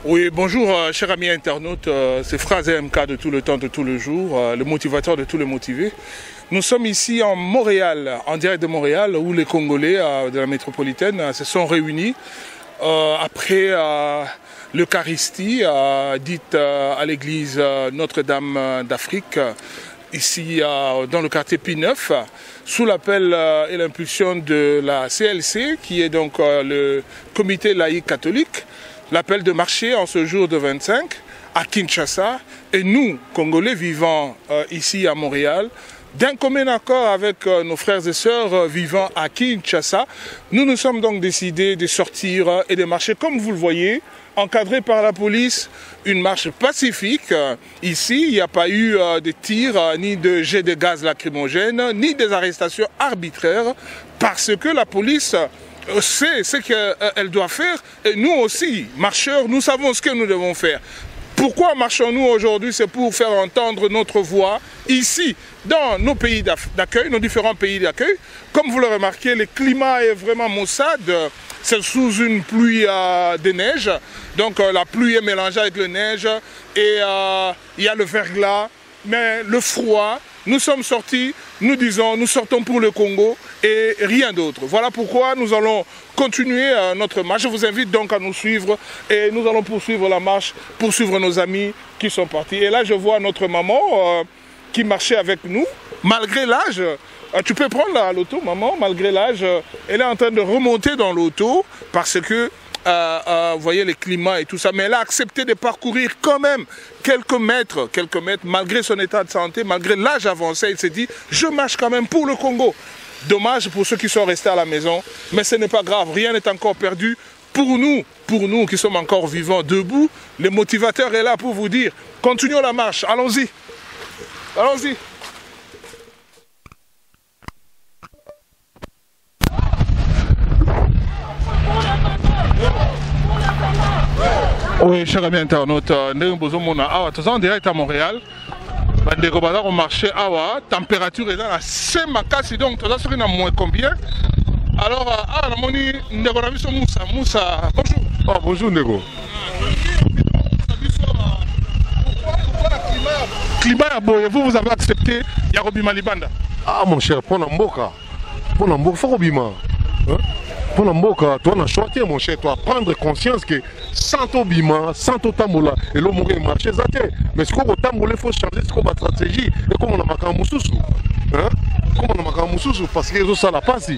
Oui, bonjour chers amis internautes, c'est Phrase MK de tout le temps, de tout le jour, le motivateur de tous les motivés. Nous sommes ici en Montréal, en direct de Montréal, où les Congolais de la métropolitaine se sont réunis après l'Eucharistie dite à l'église Notre-Dame d'Afrique, ici dans le quartier P9, sous l'appel et l'impulsion de la CLC, qui est donc le comité laïque catholique. L'appel de marcher en ce jour de 25 à Kinshasa, et nous, Congolais vivant ici à Montréal, d'un commun accord avec nos frères et sœurs vivant à Kinshasa, nous nous sommes donc décidés de sortir et de marcher, comme vous le voyez, encadré par la police, une marche pacifique. Ici, il n'y a pas eu de tirs, ni de jets de gaz lacrymogène, ni des arrestations arbitraires, parce que la police sait ce qu'elle doit faire, et nous aussi, marcheurs, nous savons ce que nous devons faire. Pourquoi marchons-nous aujourd'hui? C'est pour faire entendre notre voix ici, dans nos pays d'accueil, nos différents pays d'accueil. Comme vous le remarquez, le climat est vraiment maussade. C'est sous une pluie de neige. Donc la pluie est mélangée avec la neige et il y a le verglas, mais le froid. Nous sommes sortis, nous disons, nous sortons pour le Congo et rien d'autre. Voilà pourquoi nous allons continuer notre marche. Je vous invite donc à nous suivre et nous allons poursuivre la marche, poursuivre nos amis qui sont partis. Et là, je vois notre maman qui marchait avec nous, malgré l'âge. Tu peux prendre l'auto, maman, malgré l'âge. Elle est en train de remonter dans l'auto parce que vous voyez les climats et tout ça, mais elle a accepté de parcourir quand même quelques mètres, malgré son état de santé, malgré l'âge avancé. Il s'est dit, je marche quand même pour le Congo. Dommage pour ceux qui sont restés à la maison, mais ce n'est pas grave, rien n'est encore perdu. Pour nous qui sommes encore vivants, debout, le motivateur est là pour vous dire, continuons la marche, allons-y, allons-y. Oui, chers amis internautes, nous sommes en direct à Montréal. Nous avons au marché, la température est dans la Semakasi, donc nous sommes moins combien. Alors, nous avons vu Moussa. Bonjour. Ah, bonjour, Nego. Climat est beau et vous avez accepté Yarobima Libanda. Ah, mon cher, pour Namboka, Farobima. Pour Namboka, tu as choisi, mon cher, tu dois prendre conscience que sans Tobima, sans Totamola, et l'homme aurait marché, mais ce qu'on a il faut changer la stratégie. Et comme on a marqué un moussoussou, parce que les la passe,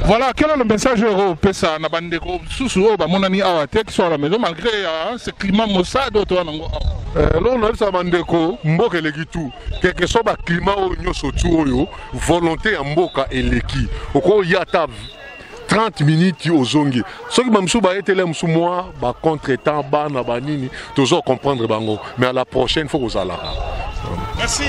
voilà, quel est le message européen à la bande de Soussou, mon ami Awatek sur la maison, malgré ce climat maussade. Là, on a dit ça, Mandeko, Mboka et Legitou, quel que soit le climat où nous sommes, volonté en Mboka et Leki. Au cours il y a 30 minutes aux zongi. Ce qui m'a été là, moi, contre-temps, banini, toujours comprendre bango. Mais à la prochaine, il faut que vous allez. Merci.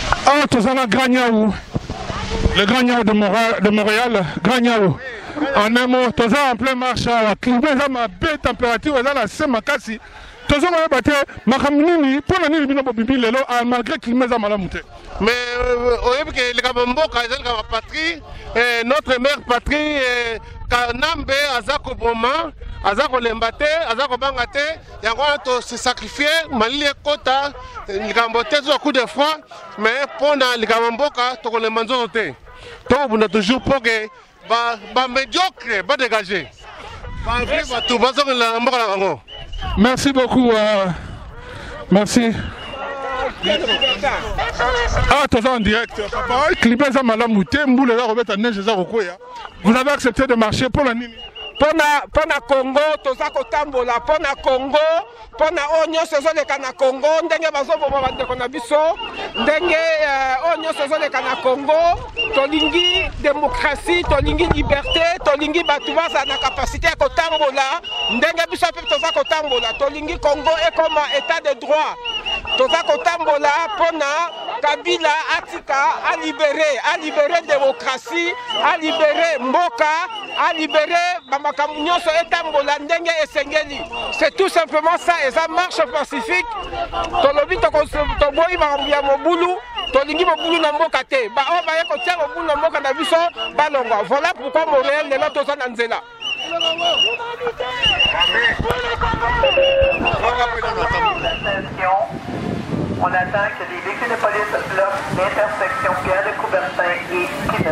Ah, tous en a Gragnaou. Le Gragnaou de Montréal, Gragnaou. En un mot, tous en plein marche, climat, ma belle température, la Semakasi. tozo ko yeba te makamnini pona nini bino bobibi lelo malgré climat za malamu te. Mais oyebi ke likaba mboka ezali kama patrie, notre mère patrie kanambe azako boma azako lembate azako bangate yango to se sacrifier malili ekota likambo te zo coup de froid mais pona likaba mboka to ko lemanzo te to buna toujours pour que ba médiocre ba dégager ba vrai ba tout ba zo la mboka la bango. Merci beaucoup. Merci. Ah, tu es en direct. Vous avez accepté de marcher pour la Nini. Pona Congo, toza kotambola pona Congo, pona onyo sezoleka na Congo, ndenge bazoboma bandeko na biso, ndenge onyo sezoleka na Congo, tolingi démocratie, tolingi liberté, tolingi batu baza na capacité ya kotambola, ndenge biso pe toza kotambola, tolingi Congo ekoma état de droit. Toza kotambola pona Kabila atika a libéré démocratie, a libéré mboka, a libéré bamakambu nyonso etambola ndenge esengeli. C'est tout simplement ça, et ça marche pacifique. Tolobi toboyi makambu ya mobulu, tolingi mobulu na mboka te. Ba o ba yeko tia mobulu na mboka na biso balongwa. Voilà pourquoi Montréal lelo toza na nzela. On attend que les véhicules de police bloquent l'intersection Pierre de Coubertin et P9.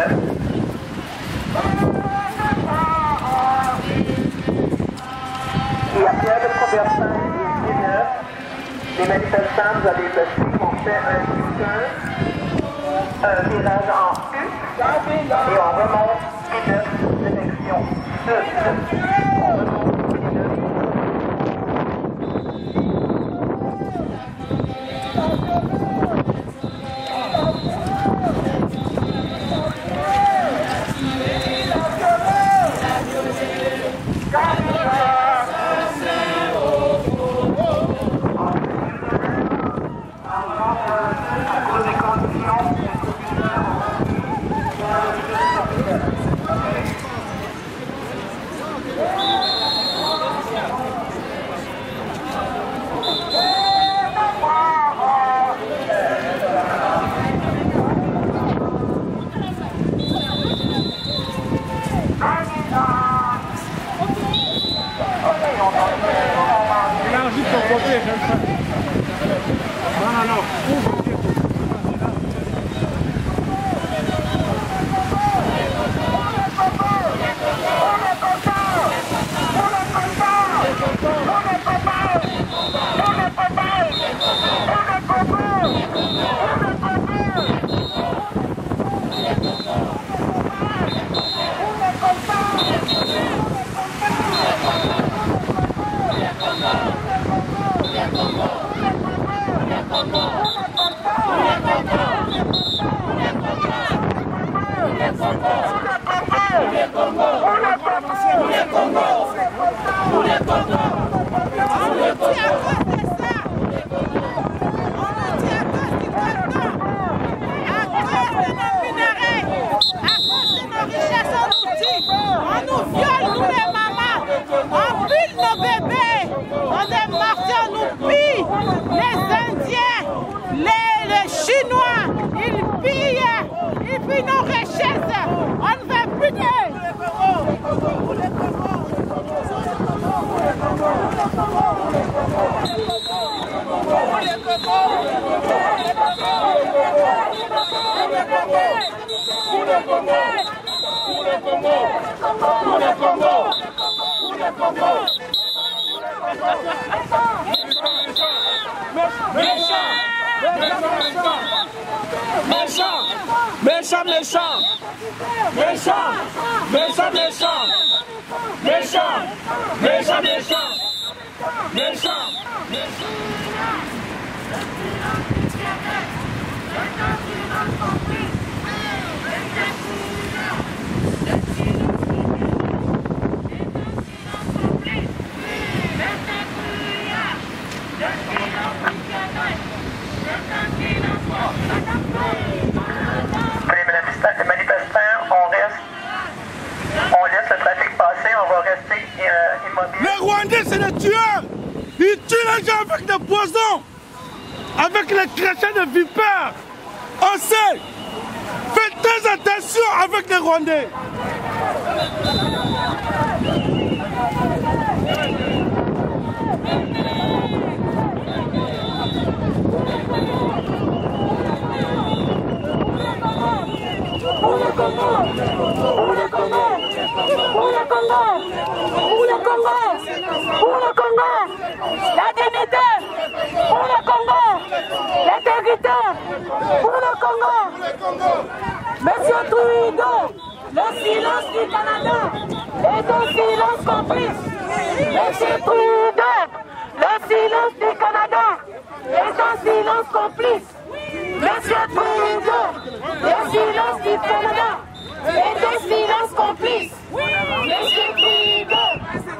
Et à Pierre de Coubertin et P9, les manifestants, vous avez vu, ont fait un virage en U et on remonte P9 direction sud. On remonte P9. Les manifestants, on laisse le trafic passer, on va rester immobile. Les Rwandais, c'est des tueurs! Ils tuent les gens avec des poisons, avec les crachats de vipères. On sait. Faites très attention avec les Rwandais. Pour le Congo, pour le Congo, pour le Congo, pour le Congo, pour le Congo, la dignité, pour le Congo, l'intégrité, pour le Congo. Monsieur Trudeau, le silence du Canada est un silence complice. Monsieur Trudeau, le silence du Canada est un silence complice. Monsieur Trudeau, le silence du Canada est un silence complice. Monsieur Trudeau,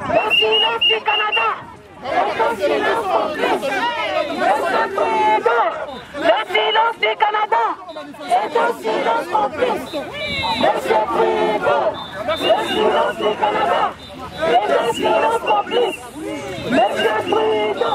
le silence du Canada est un silence complice. Monsieur Trudeau, le silence du Canada est un silence complice. Monsieur Trudeau, le silence du Canada est un silence complice. Monsieur Trudeau.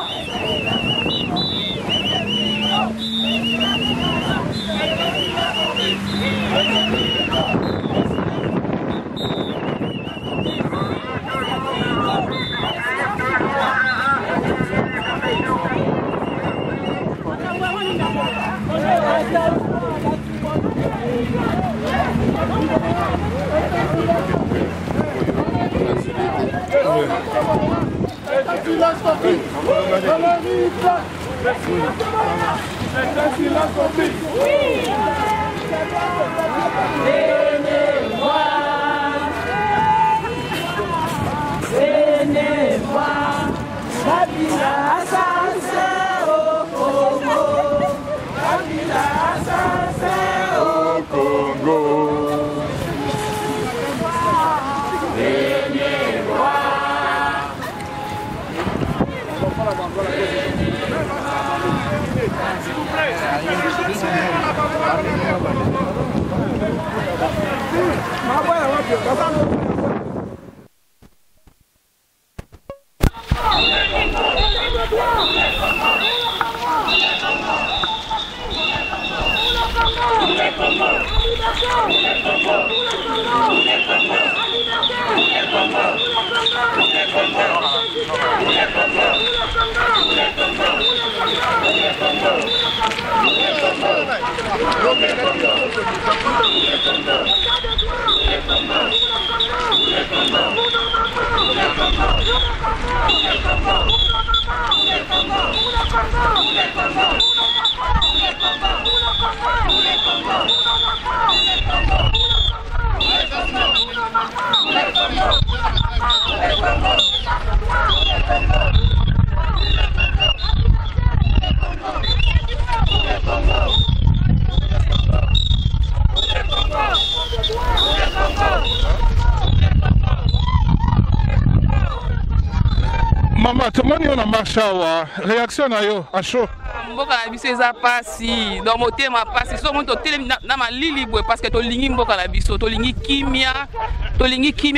Maman, tout le monde est en marche à réaction à chaud. Mboka na biso eza pasi dans motema pasi so moto tele na malili boy parce que to lingi mboka la biso to lingi kimia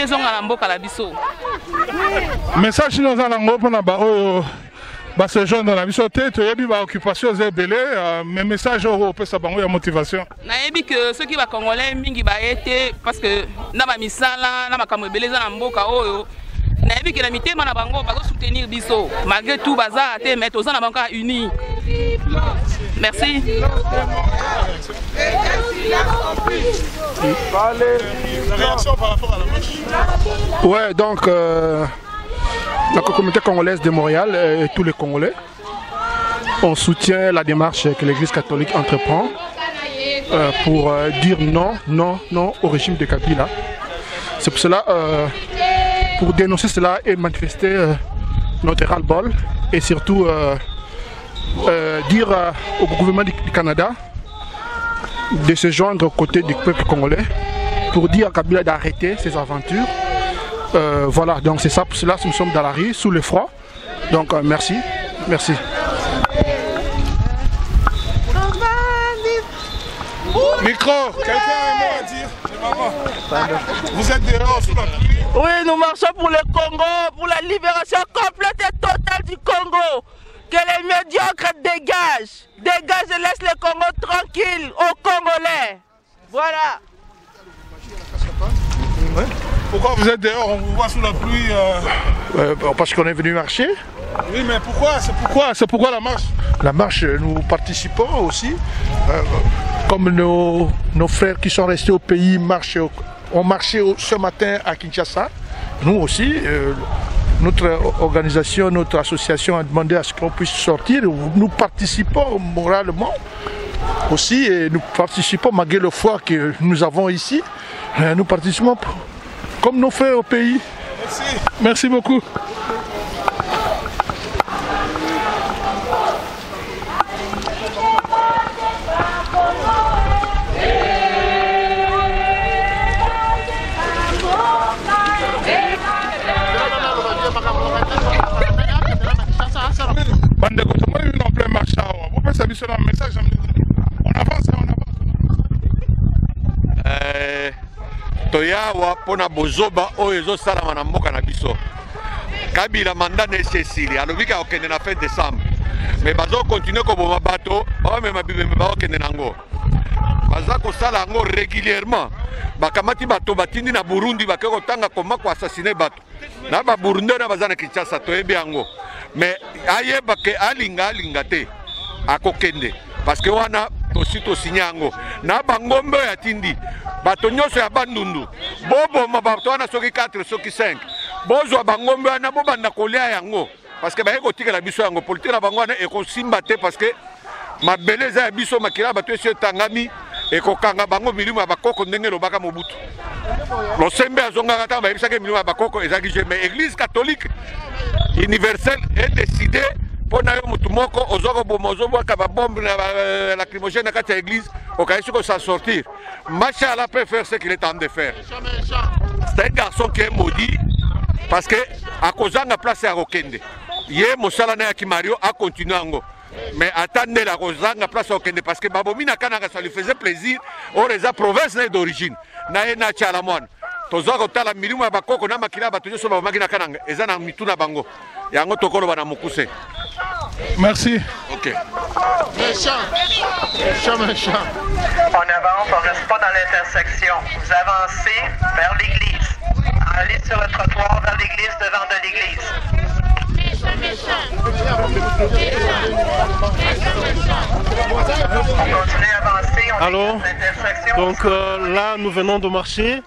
zonga na mboka la biso. Message nous en ango pona ba oyo ba se joindre na biso te to yebi ba occupation zebele mais message au pesa bango ya motivation. Na yebi que ceux qui ba congolais mingi ba été parce que na ba misala na makambo ebeleza na mboka oyo na yebi que na mitema na bango ba soutenir biso malgré tout baza te mais to za na banka uni. Merci. Réaction par rapport à la marche. Ouais, donc la communauté congolaise de Montréal et tous les Congolais, on soutient la démarche que l'Église catholique entreprend pour dire non au régime de Kabila. C'est pour cela, pour dénoncer cela et manifester notre ras-le-bol et surtout dire au gouvernement du Canada de se joindre aux côtés du peuple congolais pour dire à Kabila d'arrêter ses aventures. Voilà, donc c'est ça, pour cela que nous sommes dans la rue, sous le froid. Donc merci. Micro, quelqu'un a un mot à dire? Vous êtes dehors sous la pluie? Oui, nous marchons pour le Congo, pour la libération complète et totale du Congo. Que les médiocres dégagent. Dégagent et laissent le Congo tranquille aux Congolais. Voilà. Pourquoi vous êtes dehors? On vous voit sous la pluie. Parce qu'on est venu marcher. Oui, mais pourquoi? C'est pourquoi la marche? La marche, nous participons aussi. Comme nos frères qui sont restés au pays ont marché ce matin à Kinshasa. Nous aussi, notre organisation, notre association a demandé à ce qu'on puisse sortir. Nous participons moralement aussi et nous participons malgré le froid que nous avons ici. Nous participons comme nos frères au pays. Merci. Merci beaucoup. Bandeko, on est en plein marché. Vous pouvez saluer un message. On avance. Toyawa pona bozoba oyo ezosalama na mboka na biso. Kabila mandat nécessaire alobika okende na fin décembre. Mais bazo continuer ko boma bato, ba mema bibembe ba okende nango. Baza ko sala ngo régulièrement. Bakamati bato batindi na Burundi bakeko tanga koma ko assassiner bato. Na ba Burundi na bazana Kinshasa toyebi yango. Mais ayeba ke alinga te akokende parce que wana tosito sinyango na bangombe ya tindi bato nyonso ya bandundu bobo mabato wana soki 4 soki 5 bozwa bangombe wana bobanda kolia yango parce que baye kotikela biso yango politique na bango wana ekosimba te parce que mabeleza ya biso makila bato esi etangami ekokanga bango milimo ya bakoko ndenge lobaka Mobutu losembe azongaka ntango bayebisaki milimo ya bakoko ezalaki je mais église catholique universelle est décidée pour na yo mutu moko ozoko bomo ozobwaka babombe na lacrymogène na kati ya église okaisi ko s'en sortir. Machala peut faire ce qu'il est en train de faire. C'est un garçon qui est maudit parce que à cause de la place à Rokende ye mosala na ya Kimario a continué ango. Mais attendez la Rosanga place au Kende parce que Babomina Kananga ça lui faisait plaisir au reza province d'origine na ena chalamwan tozo kotala milimo ya bakoko na makila bato nyoso ba makina Kananga eza na mituna bango yango tokolo bana mukuse. Merci. OK. En avant, on ne reste pas dans l'intersection. Vous avancez vers l'église. Allez sur le trottoir vers l'église, devant de l'église. Alors, donc là, nous venons de marcher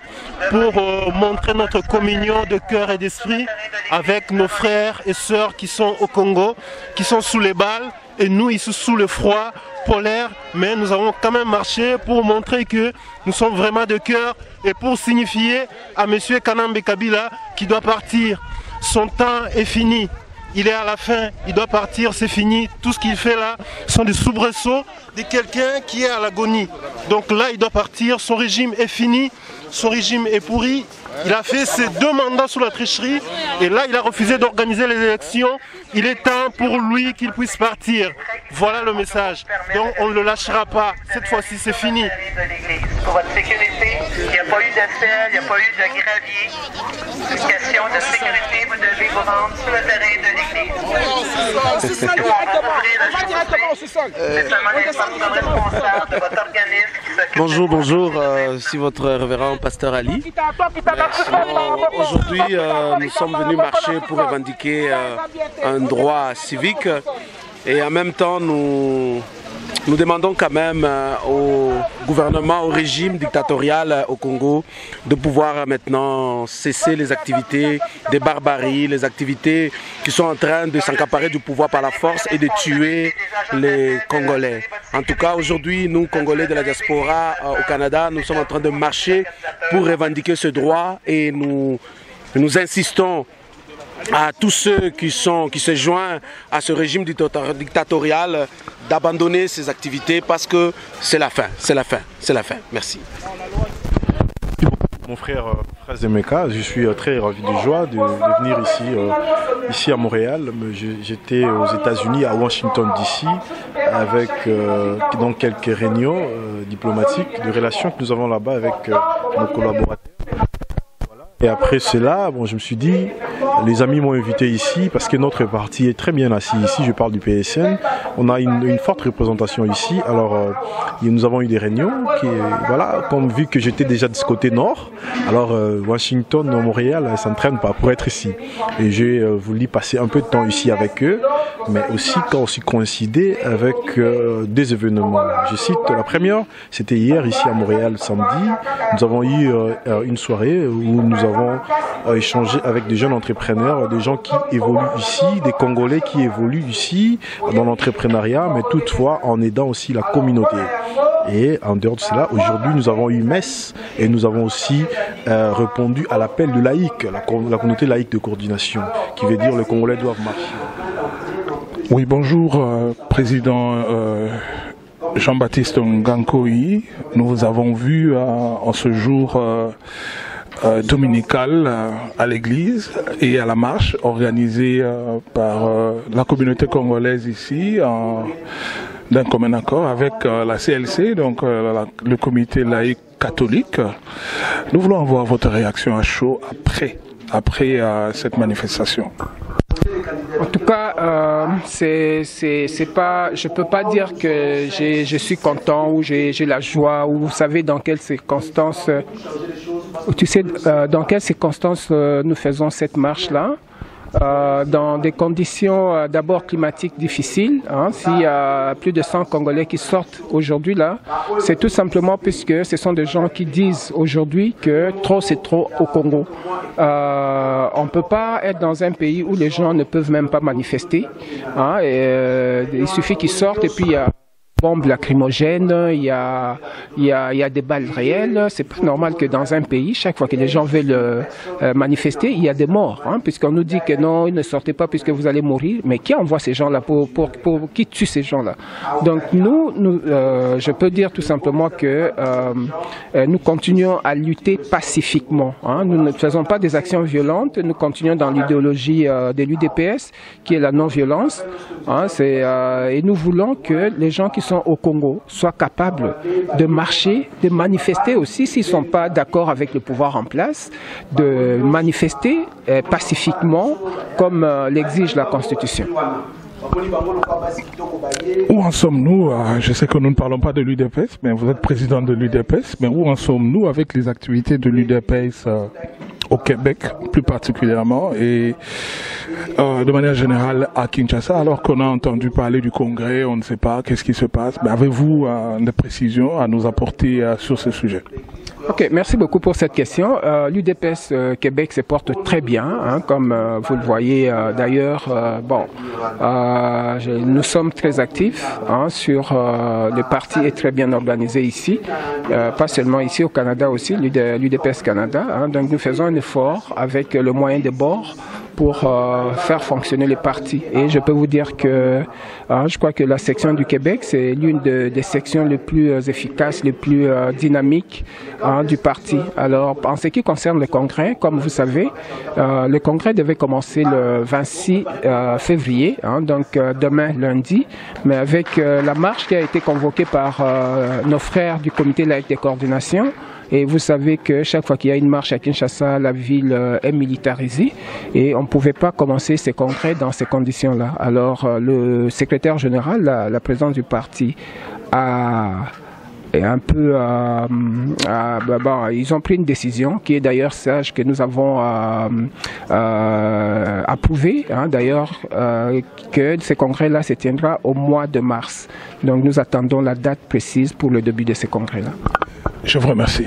pour montrer notre communion de cœur et d'esprit avec nos frères et sœurs qui sont au Congo, qui sont sous les balles, et nous ici sous le froid polaire, mais nous avons quand même marché pour montrer que nous sommes vraiment de cœur et pour signifier à M. Kanambe Kabila qui doit partir. Son temps est fini. Il est à la fin, il doit partir, c'est fini. Tout ce qu'il fait là sont des soubresauts de quelqu'un qui est à l'agonie. Donc là, il doit partir, son régime est fini, son régime est pourri. Il a fait ses 2 mandats sous la tricherie et là, il a refusé d'organiser les élections. Il est temps pour lui qu'il puisse partir. Voilà le message. Donc on ne le lâchera pas. Cette fois-ci, c'est fini. Pour votre sécurité, il n'y a pas eu d'essai, il n'y a pas eu de gravier. C'est une question de sécurité. Vous devez vous rendre sur le terrain de l'église. Bonjour, bonjour, c'est votre révérend pasteur Ali. Aujourd'hui, nous sommes venus marcher pour revendiquer un droit civique et en même temps, nous demandons quand même au gouvernement, au régime dictatorial au Congo de pouvoir maintenant cesser les activités de barbarie, les activités qui sont en train de s'accaparer du pouvoir par la force et de tuer les Congolais. En tout cas, aujourd'hui, nous, Congolais de la diaspora au Canada, nous sommes en train de marcher pour revendiquer ce droit et nous insistons à tous ceux qui se joignent à ce régime dictatorial d'abandonner ces activités parce que c'est la fin, c'est la fin, c'est la fin. Merci. mon frère Zemeka. Je suis très ravi de joie de venir ici à Montréal. J'étais aux États-Unis, à Washington DC, avec donc quelques réunions diplomatiques, de relations que nous avons là-bas avec nos collaborateurs. Et après cela, bon, je me suis dit, les amis m'ont invité ici parce que notre parti est très bien assis ici. Je parle du PSN. On a une forte représentation ici. Alors, nous avons eu des réunions qui, voilà, comme vu que j'étais déjà de ce côté nord, alors Washington, Montréal, s'entraînent pas pour être ici. Et j'ai voulu passer un peu de temps ici avec eux, mais aussi coïncider avec des événements. Je cite la première, c'était hier ici à Montréal, samedi. Nous avons eu une soirée où nous avons échangé avec des jeunes entrepreneurs, des gens qui évoluent ici, des Congolais qui évoluent ici dans l'entrepreneuriat, mais toutefois en aidant aussi la communauté. Et en dehors de cela, aujourd'hui nous avons eu messe et nous avons aussi répondu à l'appel de laïcs, la communauté laïque de coordination, qui veut dire les Congolais doivent marcher. Oui, bonjour, Président Jean-Baptiste Ngankoi. Nous vous avons vu en ce jour dominical à l'église et à la marche organisée par la communauté congolaise ici d'un commun accord avec la CLC, donc le comité laïque catholique. Nous voulons avoir votre réaction à chaud après cette manifestation. En tout cas, je peux pas dire que je suis content ou j'ai la joie, ou vous savez dans quelles circonstances, dans quelles circonstances nous faisons cette marche-là. Dans des conditions d'abord climatiques difficiles. S'il y a plus de 100 Congolais qui sortent aujourd'hui là, c'est tout simplement puisque ce sont des gens qui disent aujourd'hui que trop c'est trop au Congo. On ne peut pas être dans un pays où les gens ne peuvent même pas manifester. Il suffit qu'ils sortent et puis bombes lacrymogènes, il y a des balles réelles. C'est pas normal que dans un pays, chaque fois que les gens veulent manifester, il y a des morts, puisqu'on nous dit que non, ne sortez pas puisque vous allez mourir. Mais qui envoie ces gens-là pour qui tue ces gens-là? Donc je peux dire tout simplement que nous continuons à lutter pacifiquement. Nous ne faisons pas des actions violentes. Nous continuons dans l'idéologie de l'UDPS, qui est la non-violence. Et nous voulons que les gens qui sont au Congo soient capables de marcher, de manifester aussi s'ils ne sont pas d'accord avec le pouvoir en place, de manifester pacifiquement comme l'exige la Constitution. Où en sommes-nous? Je sais que nous ne parlons pas de l'UDPS, mais vous êtes président de l'UDPS, mais où en sommes-nous avec les activités de l'UDPS au Québec, plus particulièrement, et de manière générale à Kinshasa, alors qu'on a entendu parler du Congrès, on ne sait pas qu'est-ce qui se passe. Mais avez-vous des précisions à nous apporter sur ce sujet? Ok, merci beaucoup pour cette question. L'UDPS Québec se porte très bien, comme vous le voyez d'ailleurs. Nous sommes très actifs sur le parti est très bien organisé ici, pas seulement ici au Canada aussi, l'UDPS Canada. Donc nous faisons un effort avec le moyen de bord pour faire fonctionner les partis. Et je peux vous dire que je crois que la section du Québec, c'est l'une des sections les plus efficaces, les plus dynamiques du parti. Alors, en ce qui concerne le congrès, comme vous savez, le congrès devait commencer le 26 février, donc demain lundi, mais avec la marche qui a été convoquée par nos frères du comité laïque de coordination. Et vous savez que chaque fois qu'il y a une marche à Kinshasa, la ville est militarisée et on ne pouvait pas commencer ces congrès dans ces conditions-là. Alors le secrétaire général, la présidence du parti, est un peu, ils ont pris une décision qui est d'ailleurs sage, que nous avons approuvée, d'ailleurs, que ce congrès-là se tiendra au mois de mars. Donc nous attendons la date précise pour le début de ce congrès-là. Je vous remercie.